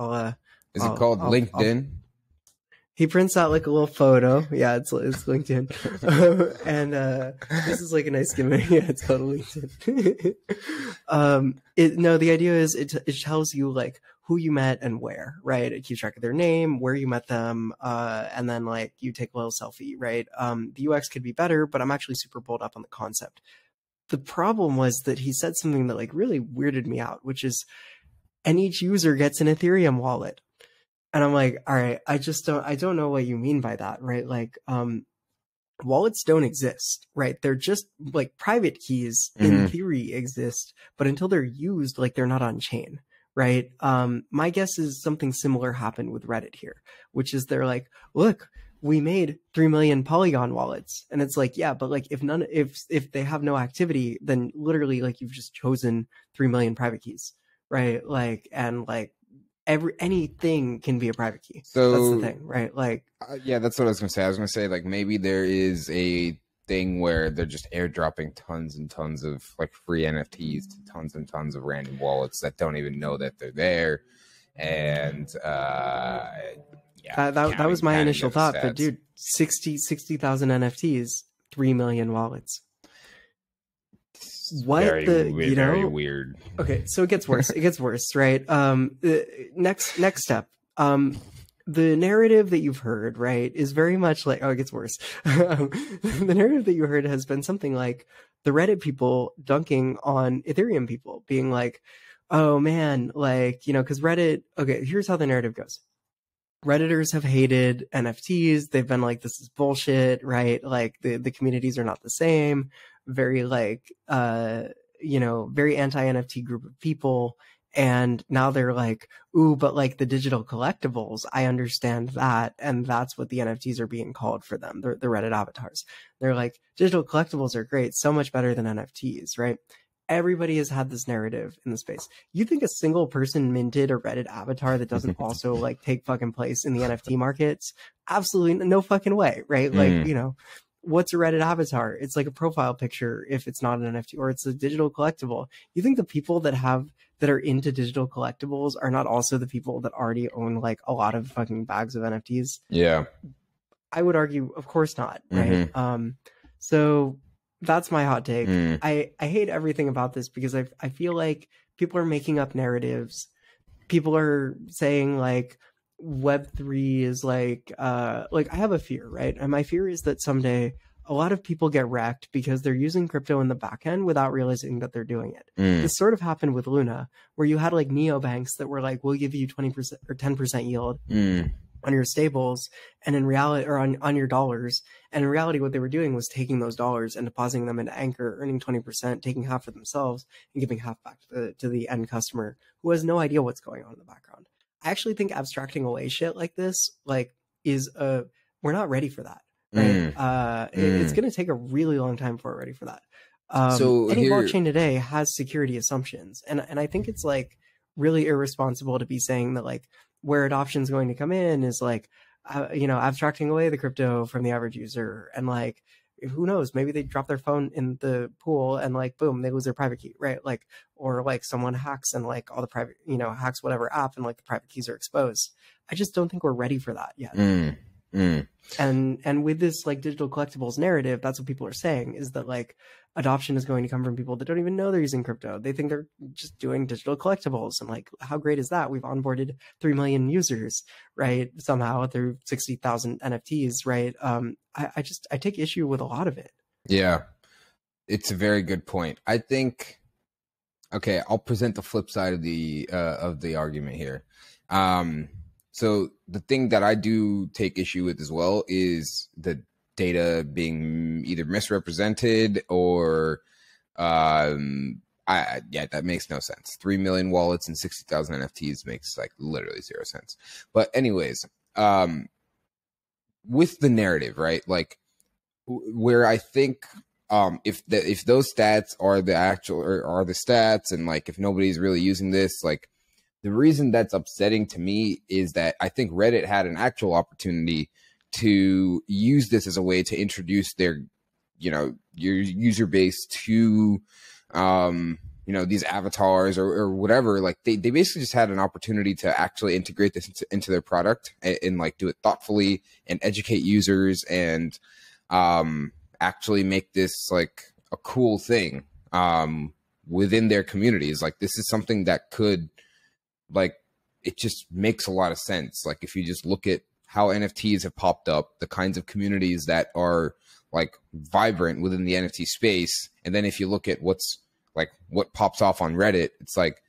is it called LinkedIn? He prints out like a little photo. Yeah, it's LinkedIn. And this is like a nice gimmick. Yeah, it's called LinkedIn. The idea is it tells you like who you met and where, right? It keeps track of their name, where you met them, and then like you take a little selfie, right? The UX could be better, but I'm actually super pulled up on the concept. The problem was that he said something that like really weirded me out, which is and each user gets an Ethereum wallet. And I'm like, all right, I don't know what you mean by that, right? Like, wallets don't exist, right? They're just like private keys in theory exist, but until they're used, like they're not on chain, right? My guess is something similar happened with Reddit here, which is they're like, look, we made 3 million Polygon wallets. And it's like, yeah, but like if they have no activity, then literally like you've just chosen 3 million private keys, right? Like, and like anything can be a private key. So that's the thing, right? Like, yeah, that's what I was gonna say. I was gonna say like maybe there is a thing where they're just airdropping tons and tons of like free NFTs to tons and tons of random wallets that don't even know that they're there, and yeah, that was my initial thought. But dude, 60,000 NFTs, 3 million wallets. What very weird. Okay, so it gets worse. It gets worse, right? Next step. The narrative that you've heard, right, is very much like, oh, it gets worse. The narrative that you heard has been something like the Reddit people dunking on Ethereum people, being like, oh man, like, you know, because Reddit, okay, here's how the narrative goes. Redditors have hated NFTs. They've been like, this is bullshit, right? Like the communities are not the same. Very like, you know, very anti-NFT group of people. And now they're like, ooh, but like the digital collectibles, I understand that. And that's what the NFTs are being called for them. The Reddit avatars. They're like, digital collectibles are great. So much better than NFTs, right? Everybody has had this narrative in the space. You think a single person minted a Reddit avatar that doesn't also like take fucking place in the NFT markets? Absolutely no fucking way, right? Like, you know, what's a Reddit avatar? It's like a profile picture if it's not an NFT, or it's a digital collectible. You think the people that are into digital collectibles are not also the people that already own like a lot of fucking bags of NFTs? Yeah. I would argue, of course not, right? So that's my hot take. I hate everything about this because I feel like people are making up narratives. People are saying like Web3 is like I have a fear, right? And my fear is that someday a lot of people get wrecked because they're using crypto in the back end without realizing that they're doing it. This sort of happened with Luna, where you had like neobanks that were like, we'll give you 20% or 10% yield on your stables, and in reality, or on your dollars. And in reality, what they were doing was taking those dollars and depositing them into Anchor, earning 20%, taking half for themselves and giving half back to the end customer who has no idea what's going on in the background. I actually think abstracting away shit like this, like, is we're not ready for that. Right? It's going to take a really long time before we're ready for that. So any blockchain today has security assumptions, and I think it's like really irresponsible to be saying that like where adoption is going to come in is like you know, abstracting away the crypto from the average user, and like who knows, maybe they drop their phone in the pool and like boom, they lose their private key, right? Like, or like someone hacks and like all the private, you know, hacks whatever app and like the private keys are exposed. I just don't think we're ready for that yet. And with this like digital collectibles narrative, that's what people are saying, is that like adoption is going to come from people that don't even know they're using crypto. They think they're just doing digital collectibles, and like, how great is that? We've onboarded 3 million users, right? Somehow through 60,000 NFTs, right? I take issue with a lot of it. Yeah, it's a very good point. I think, okay, I'll present the flip side of the argument here. So the thing that I do take issue with as well is the data being either misrepresented or, that makes no sense. 3 million wallets and 60,000 NFTs makes like literally zero sense. But anyways, with the narrative, right? Like where I think, if those stats are the actual, or are the stats, and like if nobody's really using this, like, the reason that's upsetting to me is that I think Reddit had an actual opportunity to use this as a way to introduce their, you know, your user base to, you know, these avatars or whatever. Like they basically just had an opportunity to actually integrate this into their product and like do it thoughtfully and educate users and actually make this like a cool thing within their communities. Like this is something that could, like, it just makes a lot of sense. Like if you just look at how NFTs have popped up, the kinds of communities that are like vibrant within the NFT space, and then if you look at what pops off on Reddit, it's like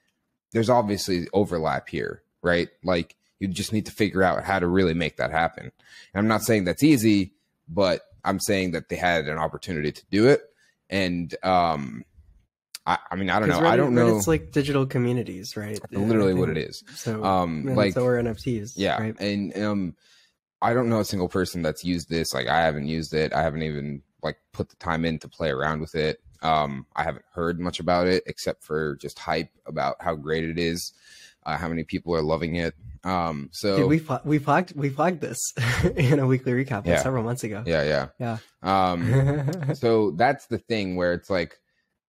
there's obviously overlap here, right? Like, you just need to figure out how to really make that happen. And I'm not saying that's easy, but I'm saying that they had an opportunity to do it. And I mean, I don't know. I don't know. It's like digital communities, right? Literally what it is. So, like, so are NFTs. Yeah. Right? And I don't know a single person that's used this. Like, I haven't used it. I haven't even like put the time in to play around with it. I haven't heard much about it except for just hype about how great it is, how many people are loving it. So dude, we flagged this in a weekly recap several months ago. Yeah. So that's the thing where it's like,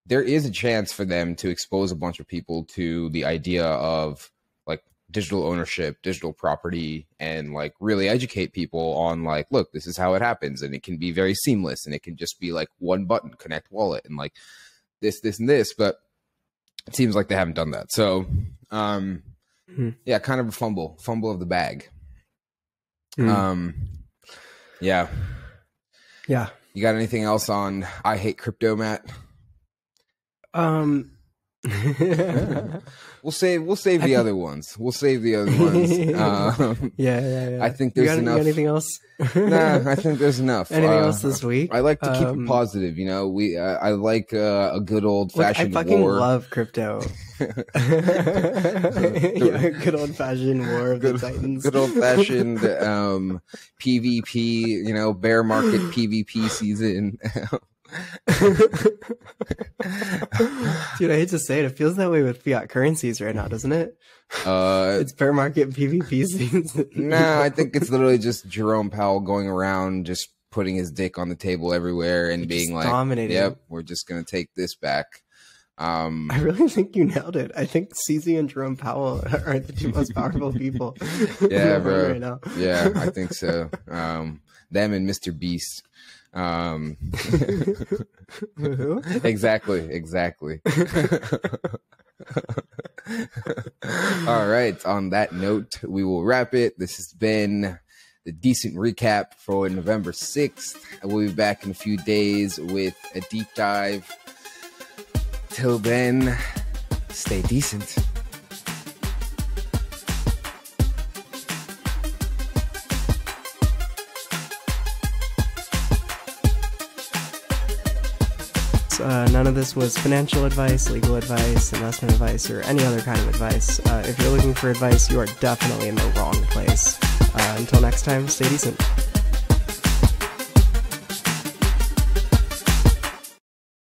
there is a chance for them to expose a bunch of people to the idea of like digital ownership, digital property, and like really educate people on like, look, this is how it happens. And it can be very seamless, and it can just be like one button, connect wallet, and like this, and this, but it seems like they haven't done that. So, yeah, kind of a fumble of the bag. Yeah. You got anything else on I Hate Crypto, Matt? We'll save the other ones. We'll save the other ones. Yeah. I think there's enough. Anything else? Nah, I think there's enough. Anything else this week? I like to keep it positive. You know, I like a good old fashioned war. I fucking love crypto. Good old fashioned war of the Titans. Good old fashioned PvP. You know, bear market PvP season. Dude, I hate to say it feels that way with fiat currencies right now, doesn't it? It's bear market PvP season. No, I think it's literally just Jerome Powell going around just putting his dick on the table everywhere and being like, dominating. Yep, we're just gonna take this back. I really think you nailed it. I think CZ and Jerome Powell are the two most powerful people. Yeah, bro. Right now. Yeah, I think so. Them and Mr. Beast. Exactly. All right, on that note, we will wrap it. This has been the decent recap for November 6th. We'll be back in a few days with a deep dive. Till then, stay decent. None of this was financial advice, legal advice, investment advice, or any other kind of advice. If you're looking for advice, you are definitely in the wrong place. Until next time, stay decent.